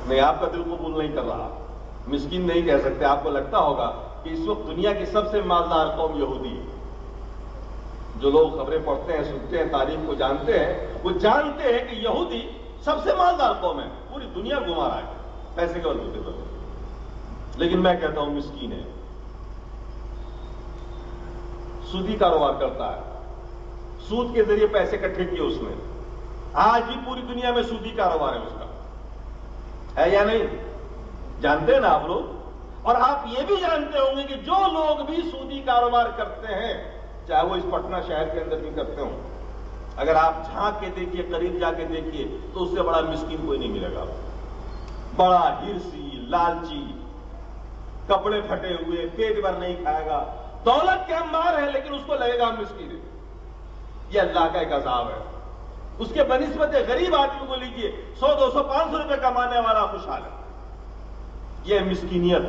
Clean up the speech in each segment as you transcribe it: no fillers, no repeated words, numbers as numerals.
نہیں، آپ کا دل قبول نہیں کر رہا، مسکین نہیں کہہ سکتے. آپ کو لگتا ہوگا کہ اس وقت دنیا کی سب سے مالدار قوم یہودی ہے. جو لوگ خبریں پڑھتے ہیں، سنتے ہیں، تاریخ کو جانتے ہیں، وہ جانتے ہیں کہ یہودی سب سے مالدار قوم ہے، پوری دنیا گھما رہا ہے پیسے کے بلبوتے پر. لیکن میں کہتا ہوں مسکین ہے، سودی کاروبار کرتا ہے، سود کے ذریعے پیسے اکٹھے کیے اس نے. آج بھی پوری دنیا میں سودی کاروبار ہے اس کا، ہے یا نہیں؟ جانتے ہیں نا آپ لوگ. اور آپ یہ بھی جانتے ہوں گے کہ جو لوگ بھی سودی کاروبار کرتے ہیں، چاہے وہ اس پٹنہ شہر کے اندر بھی کرتے ہوں، اگر آپ جھانک کے دیکھیے، قریب جا کے دیکھیے، تو اس سے بڑا مسکین کوئی نہیں ملے گا. بڑا ہرسی، لالچی، کپڑے پھٹے ہوئے، پیٹ بھر نہیں کھائے گا، دولت کے انبار ہے لیکن اس کو لگے گا مسکین ہے. یہ اللہ کا ایک عذاب ہے. اس کے بنسبت غریب آدمی کو لیجئے، 100 200 500 روپے کمانے والا خوشحال ہے. یہ مسکینیت،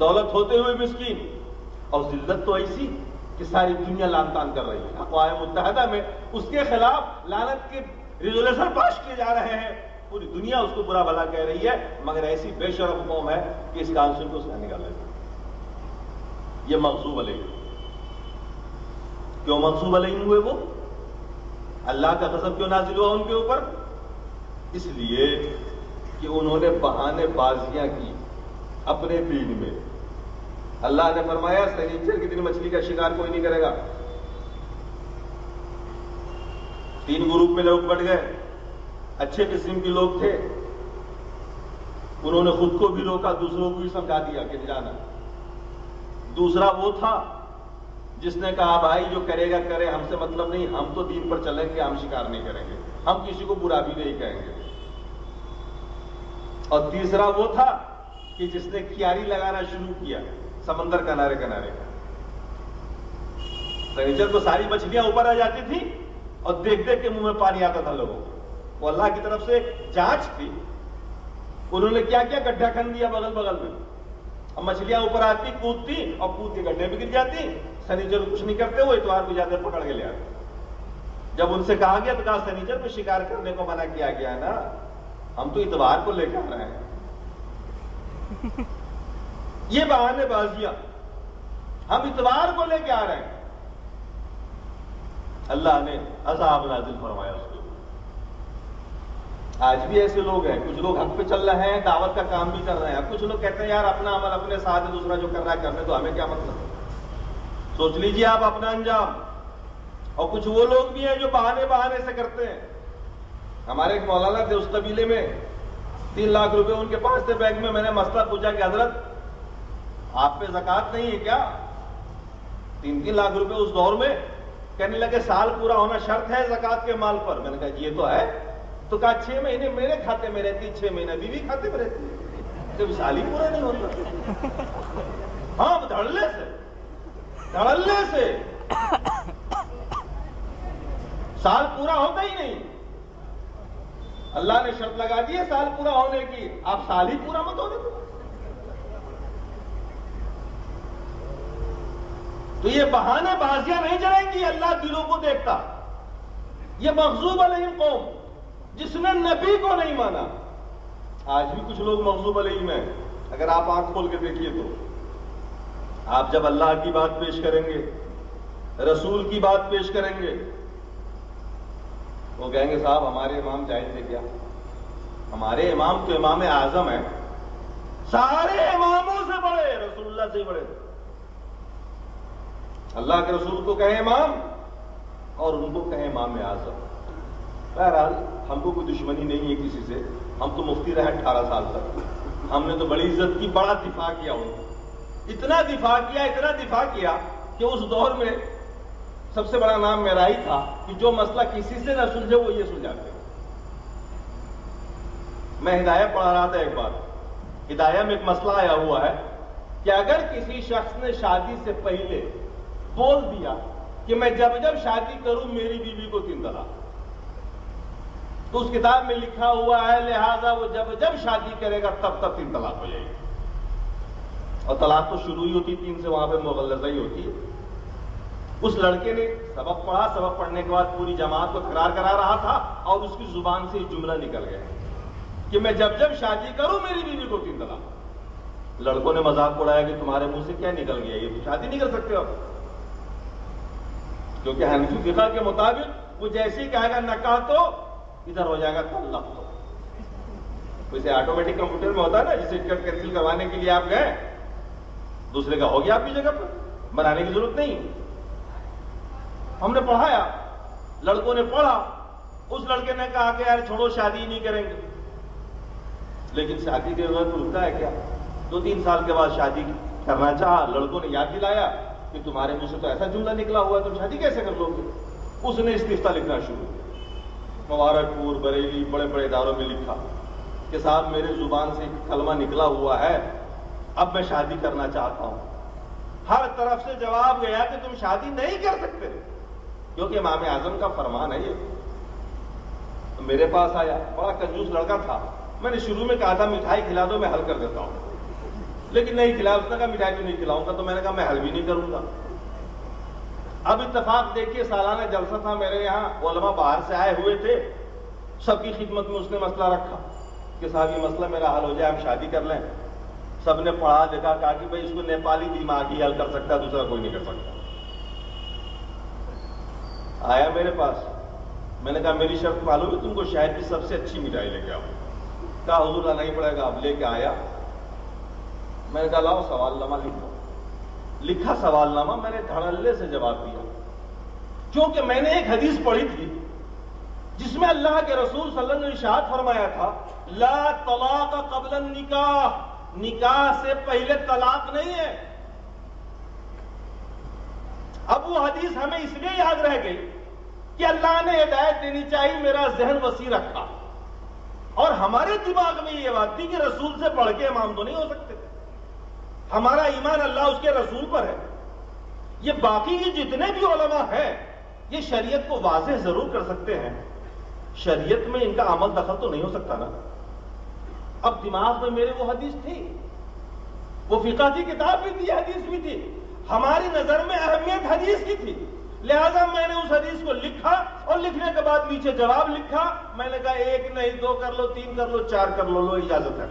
دولت ہوتے ہوئے مسکین. اور ذلت تو ایسی کہ ساری دنیا لعن طعن کر رہی ہے. اقوام متحدہ میں اس کے خلاف لعنت کے ریزولوشن پاس کیے جا رہے ہیں، پوری دنیا اس کو برا بھلا کہہ رہی ہے، مگر ایسی بے شرم قوم ہے کہ اس کانسل کو اس کا نکال لیتے. یہ مغضوب علیہ. کیوں مغضوب علیہ ہوئے وہ؟ اللہ کا غضب کیوں نازل ہوا ان کے اوپر؟ اس لیے کہ انہوں نے بہانے بازیاں کی اپنے دین میں. اللہ نے فرمایا سنیچر کے دن مچھلی کا شکار کوئی نہیں کرے گا. 3 گروپ میں لوگ بٹ گئے. اچھے قسم کے لوگ تھے، انہوں نے خود کو بھی روکا، دوسروں کو بھی سمجھا دیا کہ جانا. دوسرا وہ تھا جس نے کہا بھائی جو کرے گا کرے، ہم سے مطلب نہیں، ہم تو دین پر چلیں گے، ہم شکار نہیں کریں گے، ہم کسی کو برا بھی نہیں کہیں گے. اور تیسرا وہ تھا کہ جس نے کیاری لگانا شروع کیا سمندر کنارے کنارے. سنیچر کو ساری مچھلیاں اوپر آ جاتی تھی اور دیکھ دیکھ کے منہ میں پانی آتا تھا لوگوں کو. وہ اللہ کی طرف سے جانچ تھی. انہوں نے کیا کیا گڈھا کھن دیا بغل بغل میں. اب مچھلیاں اوپر آتی، کودتی اور کود کے گڈھے میں گر جاتی. سنیچر کو کچھ نہیں کرتے، وہ اتوار کو جاتے پکڑ کے لے آتے. جب ان سے کہا گیا تو کہا سنیچر کو شکار کرنے کو منع کیا گیا نا، ہم تو اتوار کو لے کے آ رہے ہیں. یہ بہانے بازیاں، ہم اتوار کو لے کے آ رہے ہیں. اللہ نے عذاب نازل فرمایا اس کو. آج بھی ایسے لوگ ہیں، کچھ لوگ حق پہ چل رہے ہیں، دعوت کا کام بھی کر رہے ہیں. کچھ لوگ کہتے ہیں یار اپنا عمل اپنے ساتھ ہے، دوسرا جو کر رہا ہے کرنے تو ہمیں کیا مطلب. سوچ لیجئے آپ اپنا انجام. اور کچھ وہ لوگ بھی ہیں جو بہانے بہانے سے کرتے ہیں. ہمارے ایک مولانا تھے اس قبیلے میں، 3 لاکھ روپے ان کے پاس تھے بینک میں. میں نے مسئلہ پوچھا کہ حضرت آپ پہ زکوٰۃ نہیں ہے کیا؟ 3 لاکھ روپے اس دور میں. کہنے لگے سال پورا ہونا شرط ہے زکوٰۃ کے مال پر. میں نے کہا یہ تو ہے. تو کہا 6 مہینے میرے کھاتے میں رہتی، 6 مہینے بیوی کھاتے میں رہتی، جب سال ہی پورا نہیں ہوتا. ہاں دھڑلے سے سال پورا ہوتا ہی نہیں. اللہ نے شرط لگا دی ہے سال پورا ہونے کی، آپ سال ہی پورا مت ہونے دو. تو یہ بہانے بازیاں نہیں چلیں گی. اللہ دلوں کو دیکھتا. یہ مغضوب علیہ قوم جس نے نبی کو نہیں مانا. آج بھی کچھ لوگ مغضوب علیہ میں. اگر آپ آنکھ کھول کے دیکھیے تو آپ جب اللہ کی بات پیش کریں گے، رسول کی بات پیش کریں گے، وہ کہیں گے صاحب ہمارے امام جائز تھے کیا؟ ہمارے امام تو امام اعظم ہے، سارے اماموں سے بڑے، رسول اللہ سے بڑے. اللہ کے رسول کو کہیں امام اور ان کو کہیں امام اعظم. بہرحال ہم کو کوئی دشمنی نہیں ہے کسی سے. ہم تو مفتی رہے 18 سال تک. ہم نے تو بڑی عزت کی، بڑا دفاع کیا ان کو. اتنا دفاع کیا کہ اس دور میں سب سے بڑا نام میرا ہی تھا کہ جو مسئلہ کسی سے نہ سلجھے وہ یہ سلجھاتے. میں ہدایہ پڑھا رہا تھا ایک بار. ہدایہ میں ایک مسئلہ آیا ہوا ہے کہ اگر کسی شخص نے شادی سے پہلے بول دیا کہ میں جب جب شادی کروں میری بیوی کو 3 طلاق، تو اس کتاب میں لکھا ہوا ہے لہذا وہ جب جب شادی کرے گا تب تک 3 طلاق ہو جائے گی. اور طلاق تو شروع ہی ہوتی 3 سے، وہاں پہ مغلظہ ہی ہوتی ہے. اس لڑکے نے سبق پڑھا، سبق پڑھنے کے بعد پوری جماعت کو تکرار کرا رہا تھا اور اس کی زبان سے جملہ نکل گیا کہ میں جب جب شادی کروں میری بیوی کو 3 طلاق. لڑکوں نے مذاق اڑایا کہ تمہارے منہ سے کیا نکل گیا, یہ تو شادی نہیں کر سکتے ہو. کیونکہ حنفی فقہ کے مطابق وہ جیسے ہی کہے گا نکاح تو ادھر ہو جائے گا طلاق. تو ویسے آٹومیٹک کمپیوٹر میں ہوتا ہے نا, جسے ٹکٹ کینسل کروانے کے لیے آپ گئے, دوسرے کا ہو گیا آپ کی جگہ پر, بنانے کی ضرورت نہیں. ہم نے پڑھایا, لڑکوں نے پڑھا, اس لڑکے نے کہا کہ یار چھوڑو شادی ہی نہیں کریں گے. لیکن شادی کے وقت رکتا ہے کیا؟ 2-3 سال کے بعد شادی کرنا چاہا, لڑکوں نے یاد دلایا کہ تمہارے منہ سے تو ایسا جملہ نکلا ہوا ہے, تم شادی کیسے کر لو گے؟ اس نے استفتاء لکھنا شروع کیا, مبارک پور, بریلی, بڑے بڑے اداروں میں لکھا کہ صاحب میرے زبان سے ایک کلمہ نکلا ہوا ہے, اب میں شادی کرنا چاہتا ہوں. ہر طرف سے جواب گیا کہ تم شادی نہیں کر سکتے, کیونکہ امام اعظم کا فرمان ہے یہ. تو میرے پاس آیا, بڑا کنجوس لڑکا تھا. میں نے شروع میں کہا تھا مٹھائی کھلا دو, میں حل کر دیتا ہوں, لیکن نہیں کھلایا. اس نے کہا مٹھائی تو نہیں کھلاؤں گا. تو میں نے کہا میں حل بھی نہیں کروں گا. اب اتفاق دیکھیے, سالانہ جلسہ تھا میرے یہاں, علماء باہر سے آئے ہوئے تھے, سب کی خدمت میں اس نے مسئلہ رکھا کہ صاحب یہ مسئلہ میرا حل ہو جائے, ہم شادی کر لیں. سب نے پڑھا دیکھا, کہا کہ بھائی اس کو نیپالی دماغ ہی حل کر سکتا ہے, دوسرا کوئی نہیں کر سکتا. آیا میرے پاس, میں نے کہا میری شرط معلوم ہے تم کو, شہر کی سب سے اچھی مٹھائی لے کے آؤ. کہا حضور لانا ہی پڑے گا. اب لے کے آیا, میں نے کہا لاؤ سوال نامہ لکھو. لکھا سوال نامہ, میں نے دھڑلے سے جواب دیا, کیونکہ میں نے ایک حدیث پڑھی تھی جس میں اللہ کے رسول صلی اللہ علیہ وسلم نے ارشاد فرمایا تھا لا طلاق قبل النکاح, نکاح سے پہلے طلاق نہیں ہے. اب وہ حدیث ہمیں اس لیے یاد رہ گئی کہ اللہ نے ہدایت دینی چاہیے, میرا ذہن وسیع رکھا, اور ہمارے دماغ میں یہ بات تھی کہ رسول سے بڑھ کے امام تو نہیں ہو سکتے. ہمارا ایمان اللہ اس کے رسول پر ہے. یہ باقی کے جتنے بھی علماء ہیں یہ شریعت کو واضح ضرور کر سکتے ہیں, شریعت میں ان کا عمل دخل تو نہیں ہو سکتا نا. اب دماغ میں میرے وہ حدیث تھی, وہ فقہ کی کتاب بھی تھی, حدیث بھی تھی, ہماری نظر میں اہمیت حدیث کی تھی. لہذا میں نے اس حدیث کو لکھا, اور لکھنے کے بعد نیچے جواب لکھا. میں نے کہا 1 نہیں 2 کر لو, 3 کر لو, 4 کر لو, اجازت ہے,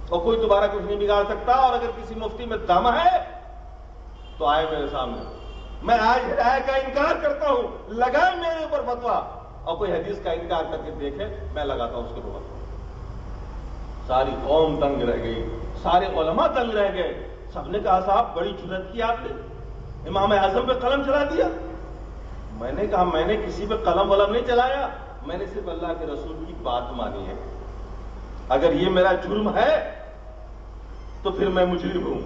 اور کوئی دوبارہ کچھ نہیں بگاڑ سکتا. اور اگر کسی مفتی میں دم ہے تو آئے میرے سامنے, میں آج ہدایت کا انکار کرتا ہوں, لگائے میرے اوپر فتوا, اور کوئی حدیث کا انکار کر کے دیکھے, میں لگاتا ہوں اس کے اوپر. ساری قوم دنگ رہ گئی, سارے علماء دنگ رہ گئے. سب نے کہا صاحب بڑی جرأت کی آپ نے, امام اعظم پہ قلم چلا دیا. میں نے کہا میں نے کسی پہ قلم ولم نہیں چلایا, میں نے صرف اللہ کے رسول کی بات مانی ہے. اگر یہ میرا جرم ہے تو پھر میں مجرم ہوں,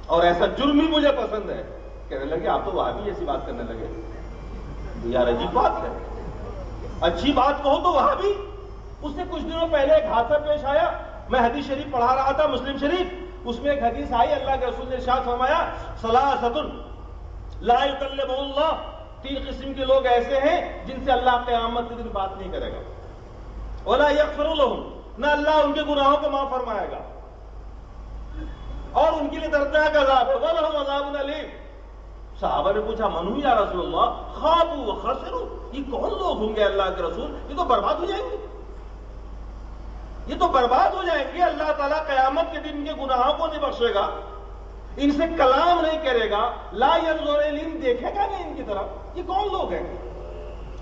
اور ایسا جرم ہی مجھے پسند ہے. کہنے لگے آپ تو وہاں بھی ایسی بات کرنے لگے, یار عجیب بات ہے, اچھی بات کہو تو وہاں بھی. اس سے کچھ دنوں پہلے ایک حادثہ پیش آیا, میں حدیث شریف پڑھا رہا تھا, مسلم شریف, اس میں ایک حدیث آئی, اللہ کے رسول نے ارشاد فرمایا ثلاثۃ لا یکلمهم اللہ, 3 قسم کے لوگ ایسے ہیں جن سے اللہ قیامت کے دن بات نہیں کرے گا. ولا یغفر لهم, نہ اللہ ان کے گناہوں کو معاف فرمائے گا, اور ان کے لیے دردناک عذاب ہے. ولہم عذاب الیم. صحابہ نے پوچھا من یا رسول اللہ, خابوا وخسروا, یہ کون لوگ ہوں گے اللہ کے رسول, یہ تو برباد ہو جائیں گے, یہ تو برباد ہو جائیں گے. اللہ تعالیٰ قیامت کے دن کے گناہوں کو نہیں بخشے گا, ان سے کلام نہیں کرے گا, لا ينظر الیہم, دیکھے گا نہیں ان کی طرف. یہ کون لوگ ہیں؟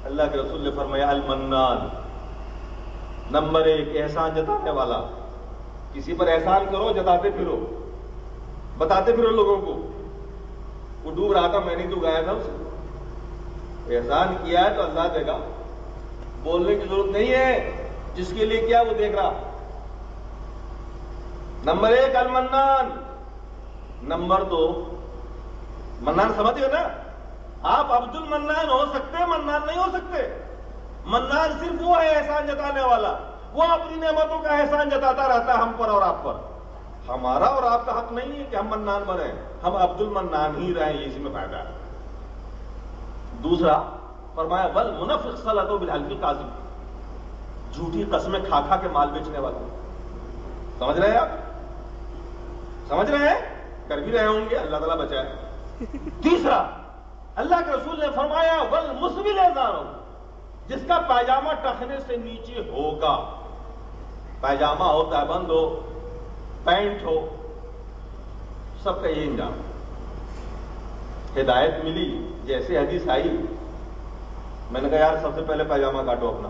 اللہ کے رسول نے فرمایا المنان, نمبر 1 احسان جتانے والا. کسی پر احسان کرو, جتاتے پھرو, بتاتے پھرو لوگوں کو. وہ ڈوب رہا تھا, میں نہیں ڈبایا تھا اسے. احسان کیا ہے تو اللہ دے گا, بولنے کی ضرورت نہیں ہے, جس کے لیے کیا وہ دیکھ رہا. نمبر 1 المنان. نمبر 2 منان سمجھ گئے نا آپ, عبد المنان ہو سکتے, منان نہیں ہو سکتے. منان صرف وہ ہے احسان جتانے والا, وہ اپنی نعمتوں کا احسان جتاتا رہتا ہے ہم پر اور آپ پر. ہمارا اور آپ کا حق نہیں ہے کہ ہم منان بنیں, ہم عبد المنان ہی رہیں, اسی میں فائدہ ہے. دوسرا فرمایا والمنفق صلۃ بالحلف الکاذب, جھوٹی قسمیں کھا کھا کے مال بیچنے والے. سمجھ رہے ہیں آپ, سمجھ رہے ہیں, کر بھی رہے ہوں گے, اللہ تعالیٰ بچائے. تیسرا اللہ کے رسول نے فرمایا والمسبل ازارہ, جس کا پائجامہ ٹخنے سے نیچے ہوگا. پائجامہ ہو، تہبند ہو، پینٹ ہو، سب کا یہ انجام۔ ہدایت ملی، جیسے حدیث آئی میں نے کہا یار سب سے پہلے پائجامہ کاٹو اپنا۔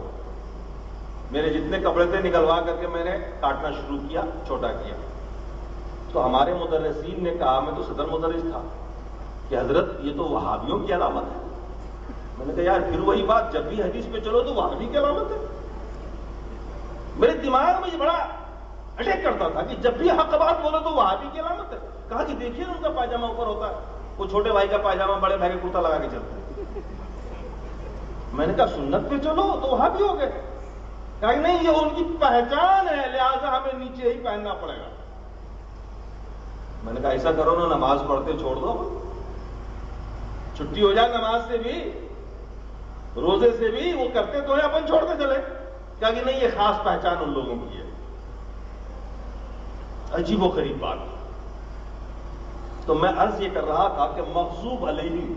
میرے جتنے کپڑے تھے نکلوا کر کے میں نے کاٹنا شروع کیا، چھوٹا کیا۔ تو ہمارے مدرسین نے کہا، میں تو صدر مدرس تھا، کہ حضرت یہ تو وہابیوں کی علامت ہے۔ میں نے کہا یار پھر وہی بات، جب بھی حدیث پہ چلو تو وہابی کی علامت ہے۔ میرے دماغ میں یہ بڑا اٹیک کرتا تھا کہ جب بھی حق بات بولو تو وہابی کی علامت ہے۔ کہا کہ دیکھیے نا ان کا پائجامہ اوپر ہوتا ہے، وہ چھوٹے بھائی کا پائجامہ بڑے بھائی کا کرتا لگا کے چلتے ہیں۔ میں نے کہا سنت پہ چلو تو وہابی ہو گئے۔ کہا کہ نہیں یہ ان کی پہچان ہے، لہذا ہمیں نیچے ہی پہننا پڑے گا۔ میں نے کہا ایسا کرو نا، نماز پڑھتے چھوڑ دو، چھٹی ہو جائے نماز سے بھی، روزے سے بھی، وہ کرتے تو ہیں، اپن چھوڑتے چلے۔ کہا کہ نہیں یہ خاص پہچان ان لوگوں کی ہے۔ عجیب و غریب بات۔ تو میں عرض یہ کر رہا تھا کہ مغضوب علیہم،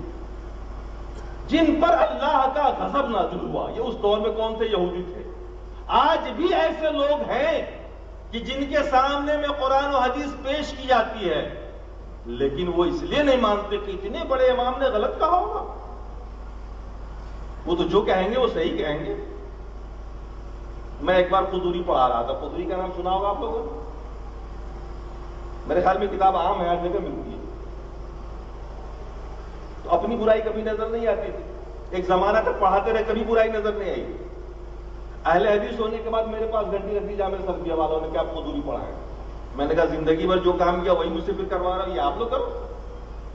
جن پر اللہ کا غضب نازل ہوا، یہ اس دور میں کون تھے؟ یہودی تھے۔ آج بھی ایسے لوگ ہیں کہ جن کے سامنے میں قرآن و حدیث پیش کی جاتی ہے، لیکن وہ اس لیے نہیں مانتے کہ اتنے بڑے امام نے غلط کہا ہوگا۔ وہ تو جو کہیں گے وہ صحیح کہیں گے۔ میں ایک بار قدوری پڑھا رہا تھا، قدوری کا نام سنا ہوگا آپ لوگوں نے؟ میرے خیال میں کتاب عام ہے، ہر جگہ ملتی ہے۔ تو اپنی برائی کبھی نظر نہیں آتی تھی۔ ایک زمانہ تک پڑھاتے رہے، کبھی برائی نظر نہیں آئی۔ اہل حدیث ہونے کے بعد میرے پاس گھنٹی رکھ دی جامعہ سلفیہ والوں نے کہ آپ قدوری پڑھائیں۔ میں نے کہا زندگی بھر جو کام کیا وہی مجھ سے پھر کروا رہا ہوں، یہ آپ لوگ کرو۔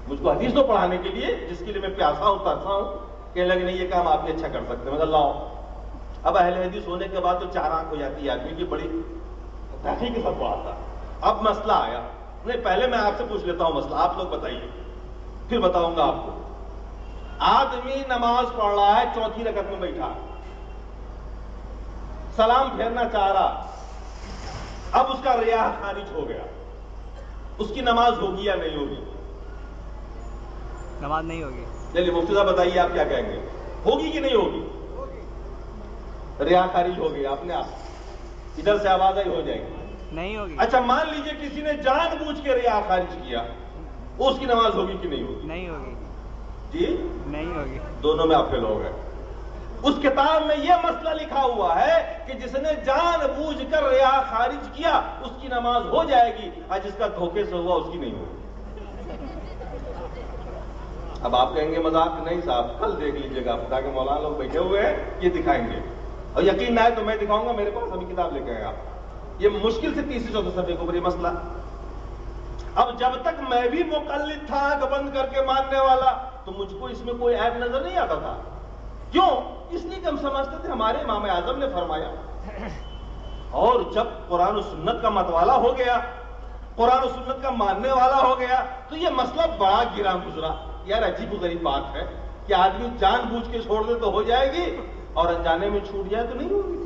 مجھ کو حدیث تو پڑھانے کے لیے، جس کے لیے میں پیاسا ہوں، ترسا ہوں، کہنے لگے نہیں یہ کام آپ بھی اچھا کر سکتے ہیں۔ میں کہا لاؤ۔ اب اہل حدیث ہونے کے بعد تو چار آنکھ ہو جاتی ہے آدمی کی، بڑی تحقیق کے ساتھ پڑھاتا۔ اب مسئلہ آیا، نہیں پہلے میں آپ سے پوچھ لیتا ہوں مسئلہ، آپ لوگ بتائیے، پھر بتاؤں گا آپ کو۔ آدمی نماز پڑھ رہا ہے، چوتھی رکعت میں بیٹھا، سلام پھیرنا چاہ رہا، اب اس کا ریاء خارج ہو گیا، اس کی نماز ہوگی یا نہیں ہوگی؟ نماز نہیں ہوگی۔ چلیے مفتی صاحب بتائیے آپ کیا کہیں گے، ہوگی کہ نہیں ہوگی؟ ریاء خارج ہو گیا اپنے آپ، ادھر سے آواز آئی ہو جائے گی، نہیں ہوگی۔ اچھا مان لیجئے کسی نے جان بوجھ کے ریاء خارج کیا، اس کی نماز ہوگی کہ نہیں ہوگی؟ نہیں ہوگی۔ جی نہیں ہوگی۔ دونوں میں آپ فیل ہو گئے۔ اس کتاب میں یہ مسئلہ لکھا ہوا ہے کہ جس نے جان بوجھ کر ریاء خارج کیا اس کی نماز ہو جائے گی، اور جس کا دھوکے سے ہوا اس کی نہیں ہوگی۔ اب آپ کہیں گے مذاق نہیں صاحب، کل دیکھ لیجئے گا، تاکہ مولانا لوگ بیٹھے ہوئے ہیں یہ دکھائیں گے، اور یقین نہ ہے تو میں دکھاؤں گا، میرے پاس ابھی کتاب لے کے آئے آپ، یہ مشکل سے 30 سے 34 صفحے کے اوپر یہ مسئلہ۔ اب جب تک میں بھی مقلد تھا، آنکھ بند کر کے ماننے والا، تو مجھ کو اس میں کوئی عیب نظر نہیں آتا تھا۔ کیوں؟ اس لیے کہ ہم سمجھتے تھے ہمارے امام اعظم نے فرمایا۔ اور جب قرآن و سنت کا متوالا ہو گیا، قرآن و سنت کا ماننے والا ہو گیا، تو یہ مسئلہ بڑا گراں گزرا۔ یار عجیب و غریب بات ہے کہ آدمی جان بوجھ کے چھوڑ دے تو ہو جائے گی، اور انجانے میں چھوٹ جائے تو نہیں ہوگی۔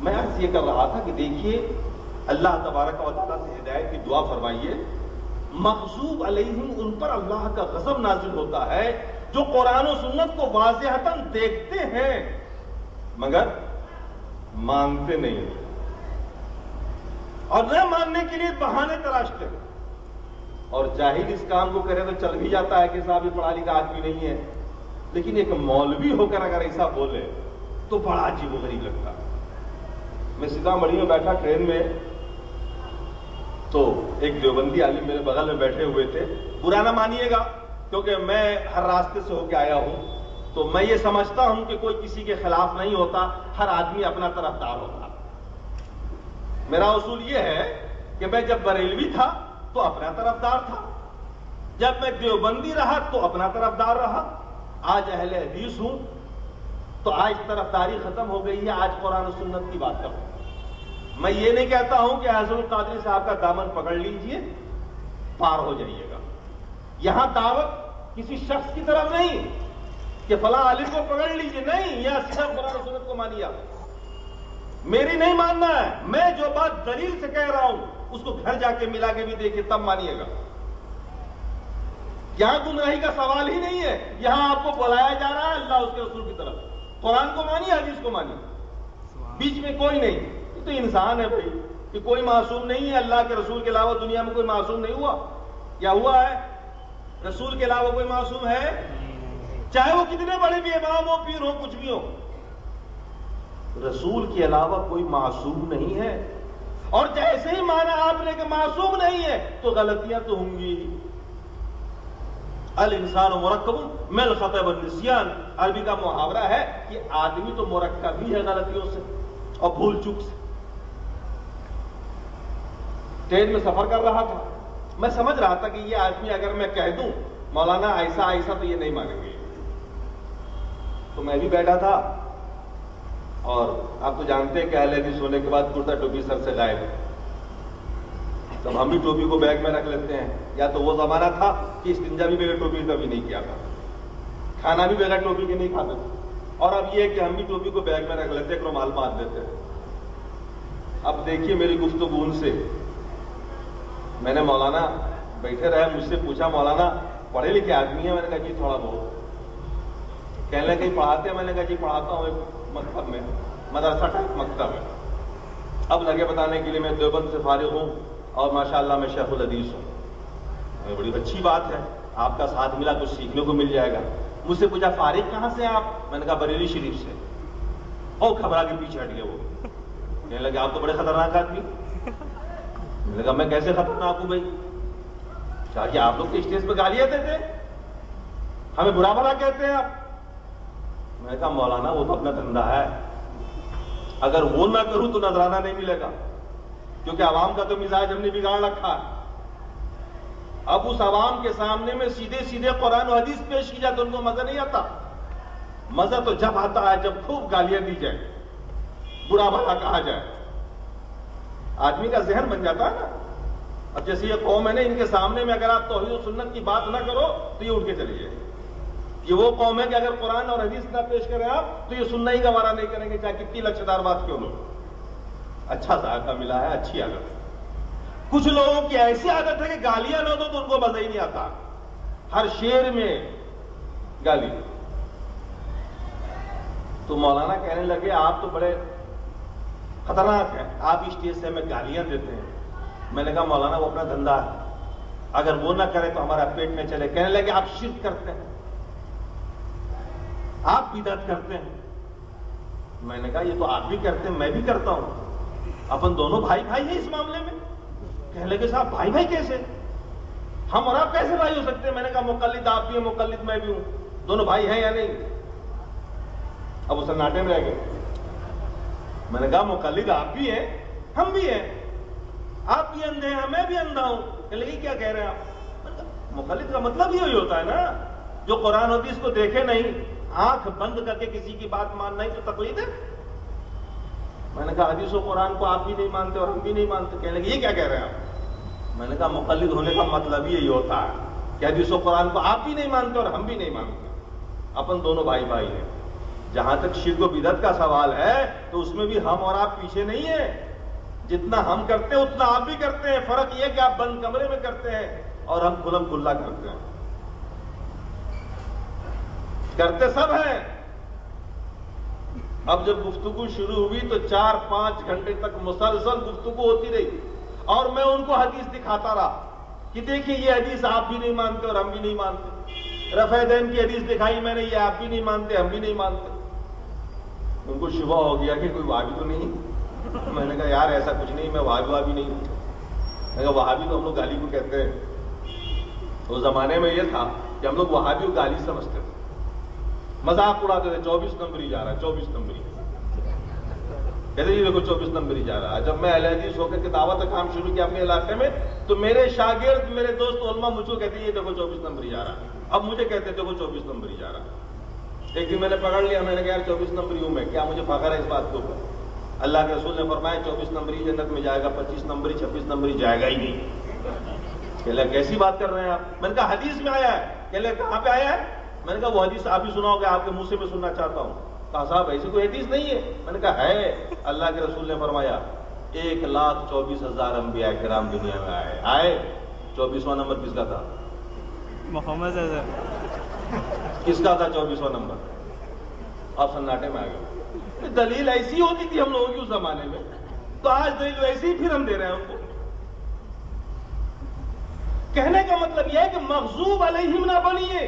میں عرض یہ کر رہا تھا کہ دیکھیے اللہ تبارک و تعالیٰ سے ہدایت کی دعا فرمائیے۔ مغضوب علیہم، ان پر اللہ کا غضب نازل ہوتا ہے جو قرآن و سنت کو واضحتاً دیکھتے ہیں مگر مانتے نہیں، اور نہ ماننے کے لیے بہانے تراشتے ہیں۔ اور جاہل اس کام کو کرے تو چل بھی جاتا ہے کہ صاحب یہ پڑھا لکھا آدمی نہیں ہے، لیکن ایک مولوی ہو کر اگر ایسا بولے تو بڑا عجیب و غریب لگتا۔ میں سیتامڑھی میں بیٹھا ٹرین میں، تو ایک دیوبندی عالم میرے بغل میں بیٹھے ہوئے تھے۔ برا نہ مانیے گا کیونکہ میں ہر راستے سے ہو کے آیا ہوں، تو میں یہ سمجھتا ہوں کہ کوئی کسی کے خلاف نہیں ہوتا، ہر آدمی اپنا طرفدار ہوتا۔ میرا اصول یہ ہے کہ میں جب بریلوی تھا تو اپنا طرفدار تھا، جب میں دیوبندی رہا تو اپنا طرفدار رہا، آج اہل حدیث ہوں تو آج طرفداری ختم ہو گئی ہے، آج قرآن و سنت کی بات کروں۔ میں یہ نہیں کہتا ہوں کہ حضرت القادری صاحب کا دامن پکڑ لیجئے پار ہو جائیے گا۔ یہاں دعوت کسی شخص کی طرف نہیں کہ فلاں عالم کو پکڑ لیجئے، نہیں، یا صرف قرآن و سنت کو مانیے۔ میری نہیں ماننا ہے، میں جو بات دلیل سے کہہ رہا ہوں اس کو گھر جا کے ملا کے بھی دیکھیے تب مانیے گا۔ یہاں گمراہی کا سوال ہی نہیں ہے، یہاں آپ کو بلایا جا رہا ہے اللہ اس کے رسول کی طرف۔ قرآن کو مانیے، حدیث کو مانیے۔ بیچ میں کوئی نہیں. یہ تو انسان ہے بھائی, کہ کوئی معصوم نہیں ہے. اللہ کے رسول کے علاوہ دنیا میں کوئی معصوم نہیں ہوا. کیا ہوا ہے؟ رسول کے علاوہ کوئی معصوم ہے؟ چاہے وہ کتنے بڑے بھی امام ہو, پیر ہو, کچھ بھی ہو, رسول کے علاوہ کوئی معصوم نہیں ہے. اور جیسے ہی مانا آپ نے کہ معصوم نہیں ہے تو غلطیاں تو ہوں گی. الانسان مرکب من الخطأ والنسیان, عربی کا محاورہ ہے کہ آدمی تو مرکب ہی ہے غلطیوں سے اور بھول چوک سے. ٹرین میں سفر کر رہا تھا, میں سمجھ رہا تھا کہ یہ آدمی اگر میں کہہ دوں مولانا ایسا ایسا تو یہ نہیں مانیں گے. تو میں بھی بیٹھا تھا, اور آپ تو جانتے ہیں کہ اہل حدیث ہونے کے بعد کرتا ٹوپی سر سے غائب. تب ہم بھی ٹوپی کو بیگ میں رکھ لیتے ہیں. یا تو وہ زمانہ تھا کہ استنجا بھی بغیر ٹوپی کبھی نہیں کیا تھا, کھانا بھی بغیر ٹوپی کے نہیں کھاتے تھے. اور اب یہ ہے کہ ہم بھی ٹوپی کو بیگ میں رکھ لیتے ہیں, رومال باندھ لیتے ہیں. اب دیکھیے میری گفتگو ان سے, میں نے مولانا بیٹھے رہے, مجھ سے پوچھا مولانا پڑھے لکھے آدمی ہیں؟ میں نے کہا جی تھوڑا بہت. کہنے لگے کہیں پڑھاتے ہیں؟ میں نے کہا جی پڑھاتا ہوں ایک مکتب میں, مدرسہ ٹائپ مکتب ہے. اب لگے بتانے کے لیے میں دیوبند سے فارغ ہوں اور ماشاءاللہ میں شیخ الحدیث ہوں. بڑی اچھی بات ہے, آپ کا ساتھ ملا کچھ سیکھنے کو مل جائے گا. مجھ سے پوچھا فارغ کہاں سے آپ؟ میں نے کہا بریلی شریف سے. اور گھبرا کے پیچھے ہٹ گیا وہ. کہنے لگے آپ تو بڑے خطرناک آدمی. میں نے کہا میں کیسے خطرناک ہوں بھائی؟ کہا کہ آپ لوگ تو اسٹیج پہ گالیاں دیتے, ہمیں برا بھلا کہتے ہیں آپ. میں نے کہا مولانا وہ تو اپنا دھندا ہے, اگر وہ نہ کروں تو نذرانہ نہیں ملے گا, کیونکہ عوام کا تو مزاج ہم نے بگاڑ رکھا ہے. اب اس عوام کے سامنے میں سیدھے سیدھے قرآن و حدیث پیش کی جائے تو ان کو مزہ نہیں آتا. مزہ تو جب آتا ہے جب خوب گالیاں دی جائے, برا بھلا کہا جائے, آدمی کا ذہن بن جاتا ہے نا. اب جیسے یہ قوم ہے نا, ان کے سامنے میں اگر آپ توحید و سنت کی بات نہ کرو تو یہ اٹھ کے چلی جائے. یہ وہ قوم ہے کہ اگر قرآن اور حدیث نہ پیش کریں آپ تو یہ سننا ہی گوارا نہیں کریں گے, چاہے کتنی لچھدار بات کیوں نہ ہو. اچھا ذائقہ ملا ہے, اچھی عادت ہے. کچھ لوگوں کی ایسی عادت ہے کہ گالیاں نہ دو تو ان کو مزہ ہی نہیں آتا, ہر شعر میں گالی. تو مولانا کہنے لگے آپ تو بڑے خطرناک ہیں, آپ اسٹیج سے ہمیں گالیاں دیتے ہیں. میں نے کہا مولانا وہ اپنا دھندا ہے, اگر وہ نہ کرے تو ہمارا پیٹ میں چلے. کہنے لگے آپ شرک کرتے ہیں, آپ بدعت کرتے ہیں. میں نے کہا یہ تو آپ بھی کرتے ہیں, میں بھی کرتا ہوں, اپن دونوں بھائی بھائی ہیں اس معاملے میں. کہنے لگے صاحب بھائی بھائی کیسے, ہم اور آپ کیسے بھائی ہو سکتے ہیں؟ میں نے کہا مقلد آپ بھی ہیں, مقلد میں بھی ہوں, دونوں بھائی ہیں یا نہیں؟ اب وہ سناٹے میں رہ گئے. میں نے کہا مقلد آپ بھی ہیں, ہم بھی ہیں, آپ بھی اندھے ہیں, میں بھی اندھا ہوں. کہنے لگے کیا کہہ رہے ہیں آپ؟ مقلد کا مطلب یہی ہوتا ہے نا, جو قرآن حدیث کو دیکھے نہیں, آنکھ بند کر کے کسی کی بات ماننا ہی تو تقلید ہے. میں نے کہا حدیث و قرآن کو آپ بھی نہیں مانتے اور ہم بھی نہیں مانتے. کہنے لگے یہ کیا کہہ رہے ہیں آپ؟ میں نے کہا مقلد ہونے کا مطلب یہی ہوتا ہے کہ حدیث و قرآن کو آپ بھی نہیں مانتے اور ہم بھی نہیں مانتے, اپن دونوں بھائی بھائی ہیں. جہاں تک شرک و بدعت کا سوال ہے تو اس میں بھی ہم اور آپ پیچھے نہیں ہیں. جتنا ہم کرتے ہیں اتنا آپ بھی کرتے ہیں. فرق یہ کہ آپ بند کمرے میں کرتے ہیں اور ہم کھلم کھلا کرتے ہیں. کرتے سب ہیں. اب جب گفتگو شروع ہوئی تو 4-5 گھنٹے تک مسلسل گفتگو ہوتی رہی, اور میں ان کو حدیث دکھاتا رہا کہ دیکھیے یہ حدیث آپ بھی نہیں مانتے اور ہم بھی نہیں مانتے. رفع دین کی حدیث دکھائی میں نے, یہ آپ بھی نہیں مانتے ہم بھی نہیں مانتے. ان کو شبہ ہو گیا کہ کوئی وہابی تو نہیں. میں نے کہا یار ایسا کچھ نہیں, میں وہابی نہیں ہوں. میں نے کہا وہابی تو ہم لوگ گالی کو کہتے ہیں. اس زمانے میں یہ تھا کہ ہم لوگ وہابی کو گالی سمجھتے تھے, مذاق اڑاتے تھے. 24 نمبری جا رہا ہے, 24 نمبری. کہتے یہ دیکھو 24 نمبری جا رہا ہے. جب میں اہل حدیث ہو کے دعوت کا کام شروع کیا اپنے علاقے میں, تو میرے شاگرد میرے دوست علماء مجھ کو کہتے یہ دیکھو 24 نمبری جا رہا ہے. اب مجھے کہتے دیکھو 24 نمبری جا رہا ہے. ایک دن میں نے پکڑ لیا, میں نے کہا یار 24 نمبری ہوں میں, کیا مجھے فخر ہے اس بات کے اوپر؟ اللہ کے رسول نے فرمایا 24 نمبری جنت میں جائے گا, 25 نمبری 26 نمبری جائے گا ہی نہیں. کہ لگا کیسی بات کر رہے ہیں آپ؟ میں نے کہا حدیث میں آیا ہے. کہ لگا کہاں پہ آیا ہے؟ میں نے کہا وہ حدیث آپ ہی سناؤ گے, آپ کے منہ سے میں سننا چاہتا ہوں. کہا صاحب ایسی کوئی حدیث نہیں ہے. میں نے کہا ہے, اللہ کے رسول نے فرمایا 1,24,000 انبیاء کرام دنیا میں آئے. 24واں نمبر کس کا تھا؟ محمد کس کا تھا 24واں نمبر؟ آپ سناٹے میں آ گئے. دلیل ایسی ہوتی تھی ہم لوگوں کی اس زمانے میں، تو آج دلیل ویسی ہی پھر ہم دے رہے ہیں ان کو. کہنے کا مطلب یہ ہے کہ مغضوب علیہم نہ بنیے.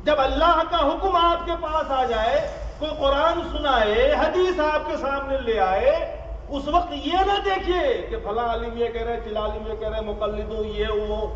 جب اللہ کا حکم آپ کے پاس آ جائے، کوئی قرآن سنائے، حدیث آپ کے سامنے لے آئے، اس وقت یہ نہ دیکھیے کہ فلاں عالم یہ کہہ رہے، چلا عالم یہ کہہ رہے، مقلد ہوں، یہ وہ